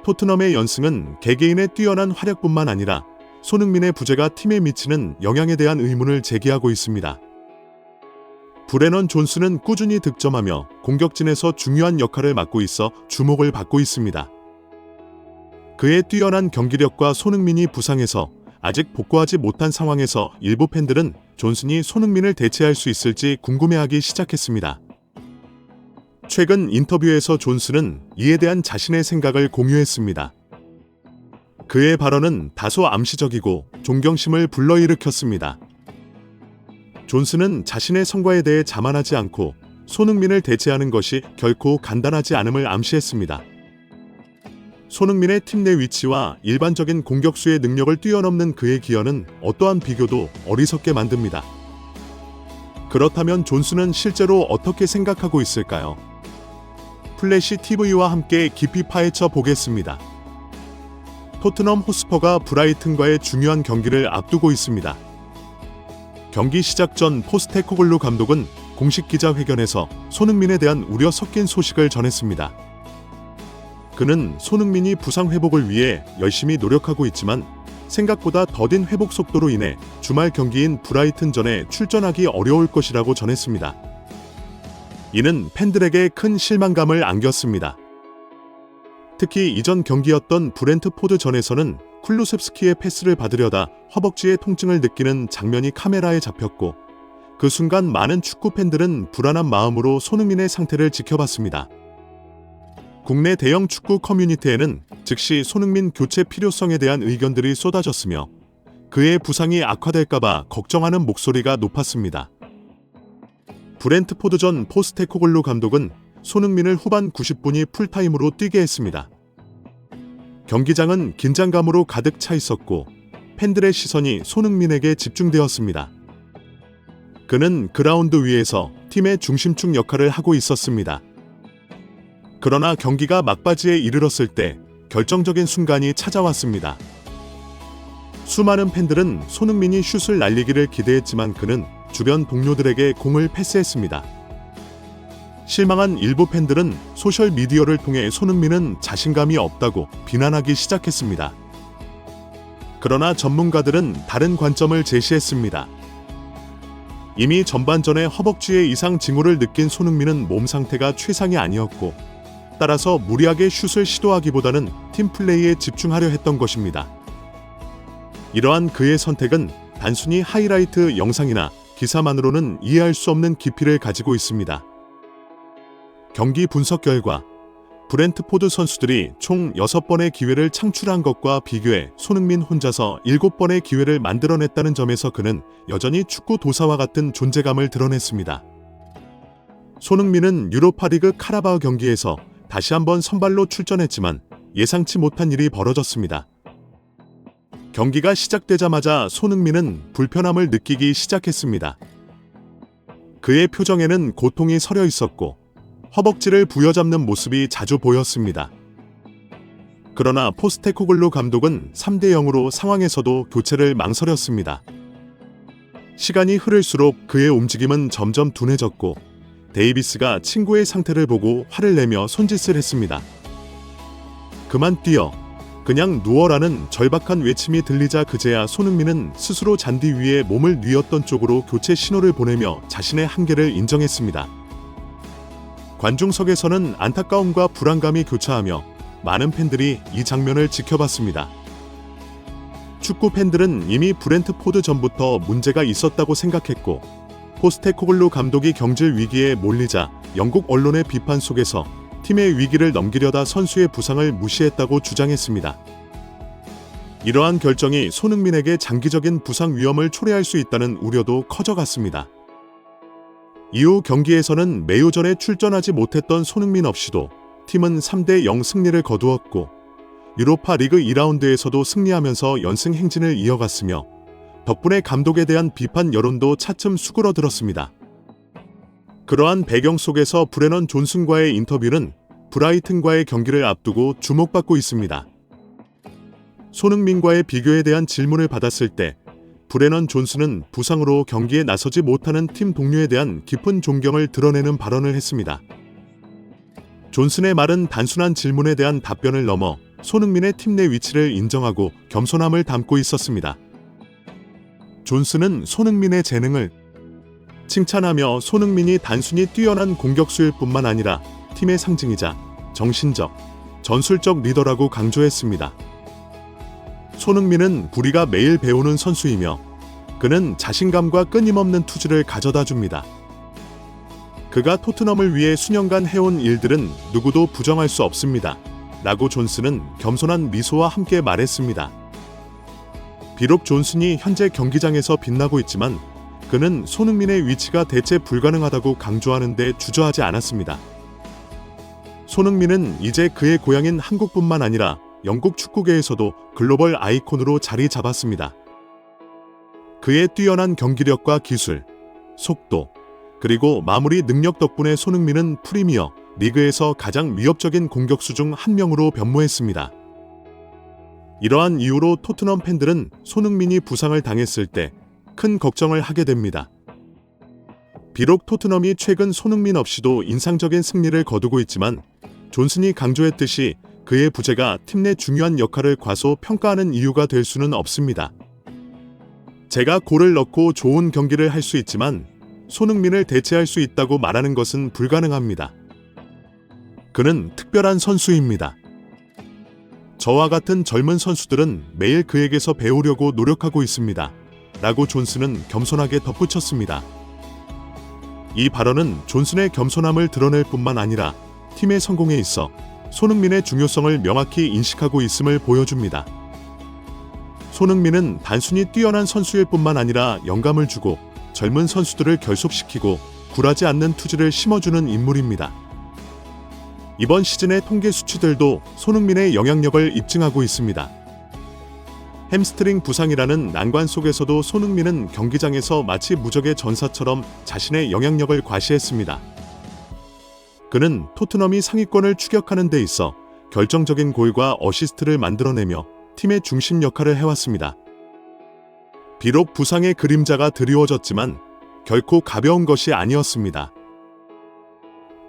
토트넘의 연승은 개개인의 뛰어난 활약뿐만 아니라 손흥민의 부재가 팀에 미치는 영향에 대한 의문을 제기하고 있습니다. 브레넌 존슨은 꾸준히 득점하며 공격진에서 중요한 역할을 맡고 있어 주목을 받고 있습니다. 그의 뛰어난 경기력과 손흥민이 부상해서 아직 복구하지 못한 상황에서 일부 팬들은 존슨이 손흥민을 대체할 수 있을지 궁금해하기 시작했습니다. 최근 인터뷰에서 존슨은 이에 대한 자신의 생각을 공유했습니다. 그의 발언은 다소 암시적이고 존경심을 불러일으켰습니다. 존슨은 자신의 성과에 대해 자만하지 않고 손흥민을 대체하는 것이 결코 간단하지 않음을 암시했습니다. 손흥민의 팀 내 위치와 일반적인 공격수의 능력을 뛰어넘는 그의 기여는 어떠한 비교도 어리석게 만듭니다. 그렇다면 존슨은 실제로 어떻게 생각하고 있을까요? 플래시 TV와 함께 깊이 파헤쳐 보겠습니다. 토트넘 호스퍼가 브라이튼과의 중요한 경기를 앞두고 있습니다. 경기 시작 전 포스테코글루 감독은 공식 기자회견에서 손흥민에 대한 우려 섞인 소식을 전했습니다. 그는 손흥민이 부상 회복을 위해 열심히 노력하고 있지만 생각보다 더딘 회복 속도로 인해 주말 경기인 브라이튼전에 출전하기 어려울 것이라고 전했습니다. 이는 팬들에게 큰 실망감을 안겼습니다. 특히 이전 경기였던 브렌트포드전에서는 쿨루셉스키의 패스를 받으려다 허벅지의 통증을 느끼는 장면이 카메라에 잡혔고 그 순간 많은 축구 팬들은 불안한 마음으로 손흥민의 상태를 지켜봤습니다. 국내 대형 축구 커뮤니티에는 즉시 손흥민 교체 필요성에 대한 의견들이 쏟아졌으며 그의 부상이 악화될까봐 걱정하는 목소리가 높았습니다. 브렌트포드전 포스테코글루 감독은 손흥민을 후반 90분이 풀타임으로 뛰게 했습니다. 경기장은 긴장감으로 가득 차 있었고 팬들의 시선이 손흥민에게 집중되었습니다. 그는 그라운드 위에서 팀의 중심축 역할을 하고 있었습니다. 그러나 경기가 막바지에 이르렀을 때 결정적인 순간이 찾아왔습니다. 수많은 팬들은 손흥민이 슛을 날리기를 기대했지만 그는 주변 동료들에게 공을 패스했습니다. 실망한 일부 팬들은 소셜미디어를 통해 손흥민은 자신감이 없다고 비난하기 시작했습니다. 그러나 전문가들은 다른 관점을 제시했습니다. 이미 전반전에 허벅지의 이상 징후를 느낀 손흥민은 몸 상태가 최상이 아니었고 따라서 무리하게 슛을 시도하기보다는 팀플레이에 집중하려 했던 것입니다. 이러한 그의 선택은 단순히 하이라이트 영상이나 기사만으로는 이해할 수 없는 깊이를 가지고 있습니다. 경기 분석 결과 브렌트포드 선수들이 총 6번의 기회를 창출한 것과 비교해 손흥민 혼자서 7번의 기회를 만들어냈다는 점에서 그는 여전히 축구 도사와 같은 존재감을 드러냈습니다. 손흥민은 유로파리그 카라바오 경기에서 다시 한번 선발로 출전했지만 예상치 못한 일이 벌어졌습니다. 경기가 시작되자마자 손흥민은 불편함을 느끼기 시작했습니다. 그의 표정에는 고통이 서려 있었고 허벅지를 부여잡는 모습이 자주 보였습니다. 그러나 포스테코글루 감독은 3대 0으로 상황에서도 교체를 망설였습니다. 시간이 흐를수록 그의 움직임은 점점 둔해졌고 데이비스가 친구의 상태를 보고 화를 내며 손짓을 했습니다. 그만 뛰어, 그냥 누워라는 절박한 외침이 들리자 그제야 손흥민은 스스로 잔디 위에 몸을 뉘었던 쪽으로 교체 신호를 보내며 자신의 한계를 인정했습니다. 관중석에서는 안타까움과 불안감이 교차하며 많은 팬들이 이 장면을 지켜봤습니다. 축구 팬들은 이미 브렌트포드 전부터 문제가 있었다고 생각했고 포스테코글루 감독이 경질 위기에 몰리자 영국 언론의 비판 속에서 팀의 위기를 넘기려다 선수의 부상을 무시했다고 주장했습니다. 이러한 결정이 손흥민에게 장기적인 부상 위험을 초래할 수 있다는 우려도 커져갔습니다. 이후 경기에서는 메요전에 출전하지 못했던 손흥민 없이도 팀은 3대 0 승리를 거두었고 유로파 리그 2라운드에서도 승리하면서 연승 행진을 이어갔으며 덕분에 감독에 대한 비판 여론도 차츰 수그러들었습니다. 그러한 배경 속에서 브레넌 존슨과의 인터뷰는 브라이튼과의 경기를 앞두고 주목받고 있습니다. 손흥민과의 비교에 대한 질문을 받았을 때 브레넌 존슨은 부상으로 경기에 나서지 못하는 팀 동료에 대한 깊은 존경을 드러내는 발언을 했습니다. 존슨의 말은 단순한 질문에 대한 답변을 넘어 손흥민의 팀 내 위치를 인정하고 겸손함을 담고 있었습니다. 존슨은 손흥민의 재능을 칭찬하며 손흥민이 단순히 뛰어난 공격수일 뿐만 아니라 팀의 상징이자 정신적, 전술적 리더라고 강조했습니다. 손흥민은 우리가 매일 배우는 선수이며 그는 자신감과 끊임없는 투지를 가져다 줍니다. 그가 토트넘을 위해 수년간 해온 일들은 누구도 부정할 수 없습니다. 라고 존슨은 겸손한 미소와 함께 말했습니다. 비록 존슨이 현재 경기장에서 빛나고 있지만 그는 손흥민의 위치가 대체 불가능하다고 강조하는 데 주저하지 않았습니다. 손흥민은 이제 그의 고향인 한국뿐만 아니라 영국 축구계에서도 글로벌 아이콘으로 자리 잡았습니다. 그의 뛰어난 경기력과 기술, 속도, 그리고 마무리 능력 덕분에 손흥민은 프리미어 리그에서 가장 위협적인 공격수 중 한 명으로 변모했습니다. 이러한 이유로 토트넘 팬들은 손흥민이 부상을 당했을 때 큰 걱정을 하게 됩니다. 비록 토트넘이 최근 손흥민 없이도 인상적인 승리를 거두고 있지만 존슨이 강조했듯이 그의 부재가 팀 내 중요한 역할을 과소평가하는 이유가 될 수는 없습니다. 제가 골을 넣고 좋은 경기를 할 수 있지만 손흥민을 대체할 수 있다고 말하는 것은 불가능합니다. 그는 특별한 선수입니다. 저와 같은 젊은 선수들은 매일 그에게서 배우려고 노력하고 있습니다. 라고 존슨은 겸손하게 덧붙였습니다. 이 발언은 존슨의 겸손함을 드러낼 뿐만 아니라 팀의 성공에 있어 손흥민의 중요성을 명확히 인식하고 있음을 보여줍니다. 손흥민은 단순히 뛰어난 선수일 뿐만 아니라 영감을 주고 젊은 선수들을 결속시키고 굴하지 않는 투지를 심어주는 인물입니다. 이번 시즌의 통계 수치들도 손흥민의 영향력을 입증하고 있습니다. 햄스트링 부상이라는 난관 속에서도 손흥민은 경기장에서 마치 무적의 전사처럼 자신의 영향력을 과시했습니다. 그는 토트넘이 상위권을 추격하는 데 있어 결정적인 골과 어시스트를 만들어내며 팀의 중심 역할을 해왔습니다. 비록 부상의 그림자가 드리워졌지만 결코 가벼운 것이 아니었습니다.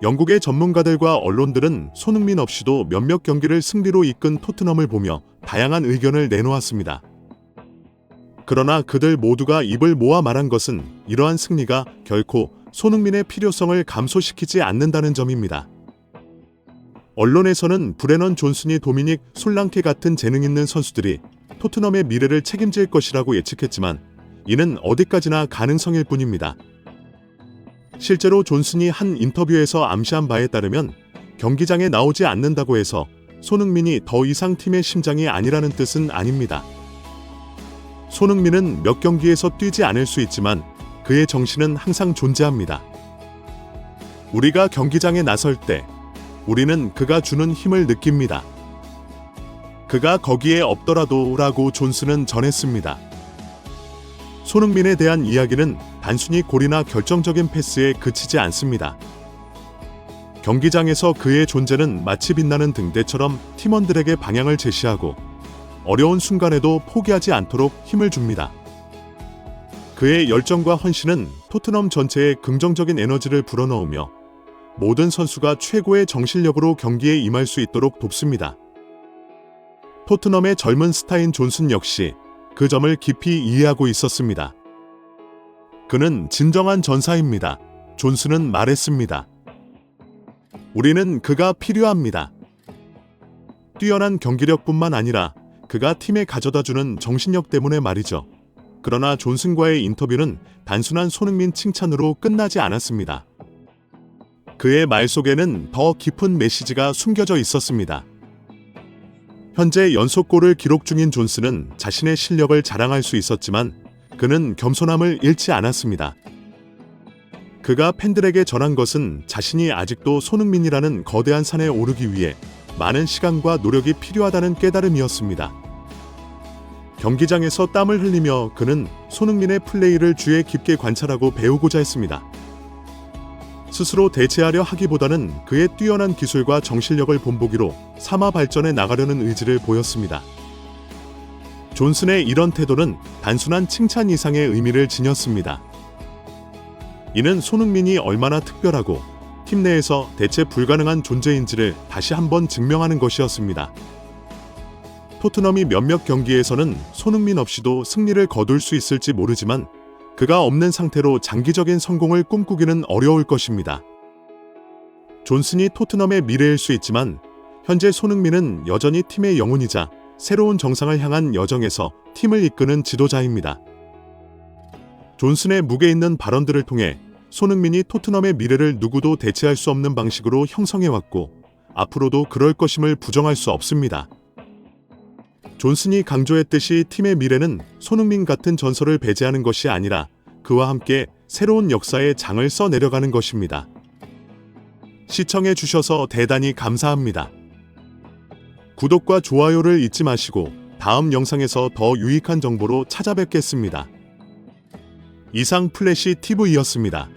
영국의 전문가들과 언론들은 손흥민 없이도 몇몇 경기를 승리로 이끈 토트넘을 보며 다양한 의견을 내놓았습니다. 그러나 그들 모두가 입을 모아 말한 것은 이러한 승리가 결코 손흥민의 필요성을 감소시키지 않는다는 점입니다. 언론에서는 브레넌 존슨이 도미닉 솔랑케 같은 재능 있는 선수들이 토트넘의 미래를 책임질 것이라고 예측했지만 이는 어디까지나 가능성일 뿐입니다. 실제로 존슨이 한 인터뷰에서 암시한 바에 따르면 경기장에 나오지 않는다고 해서 손흥민이 더 이상 팀의 심장이 아니라는 뜻은 아닙니다. 손흥민은 몇 경기에서 뛰지 않을 수 있지만 그의 정신은 항상 존재합니다. 우리가 경기장에 나설 때 우리는 그가 주는 힘을 느낍니다. 그가 거기에 없더라도 라고 존슨은 전했습니다. 손흥민에 대한 이야기는 단순히 골이나 결정적인 패스에 그치지 않습니다. 경기장에서 그의 존재는 마치 빛나는 등대처럼 팀원들에게 방향을 제시하고 어려운 순간에도 포기하지 않도록 힘을 줍니다. 그의 열정과 헌신은 토트넘 전체에 긍정적인 에너지를 불어넣으며 모든 선수가 최고의 정신력으로 경기에 임할 수 있도록 돕습니다. 토트넘의 젊은 스타인 존슨 역시 그 점을 깊이 이해하고 있었습니다. 그는 진정한 전사입니다. 존슨은 말했습니다. 우리는 그가 필요합니다. 뛰어난 경기력뿐만 아니라 그가 팀에 가져다주는 정신력 때문에 말이죠. 그러나 존슨과의 인터뷰는 단순한 손흥민 칭찬으로 끝나지 않았습니다. 그의 말 속에는 더 깊은 메시지가 숨겨져 있었습니다. 현재 연속골을 기록 중인 존슨은 자신의 실력을 자랑할 수 있었지만 그는 겸손함을 잃지 않았습니다. 그가 팬들에게 전한 것은 자신이 아직도 손흥민이라는 거대한 산에 오르기 위해 많은 시간과 노력이 필요하다는 깨달음이었습니다. 경기장에서 땀을 흘리며 그는 손흥민의 플레이를 주의 깊게 관찰하고 배우고자 했습니다. 스스로 대체하려 하기보다는 그의 뛰어난 기술과 정신력을 본보기로 삼아 발전해 나가려는 의지를 보였습니다. 존슨의 이런 태도는 단순한 칭찬 이상의 의미를 지녔습니다. 이는 손흥민이 얼마나 특별하고 팀 내에서 대체 불가능한 존재인지를 다시 한번 증명하는 것이었습니다. 토트넘이 몇몇 경기에서는 손흥민 없이도 승리를 거둘 수 있을지 모르지만 그가 없는 상태로 장기적인 성공을 꿈꾸기는 어려울 것입니다. 존슨이 토트넘의 미래일 수 있지만 현재 손흥민은 여전히 팀의 영혼이자 새로운 정상을 향한 여정에서 팀을 이끄는 지도자입니다. 존슨의 무게 있는 발언들을 통해 손흥민이 토트넘의 미래를 누구도 대체할 수 없는 방식으로 형성해왔고 앞으로도 그럴 것임을 부정할 수 없습니다. 존슨이 강조했듯이 팀의 미래는 손흥민 같은 전설을 배제하는 것이 아니라 그와 함께 새로운 역사의 장을 써내려가는 것입니다. 시청해 주셔서 대단히 감사합니다. 구독과 좋아요를 잊지 마시고 다음 영상에서 더 유익한 정보로 찾아뵙겠습니다. 이상 플래시 TV였습니다.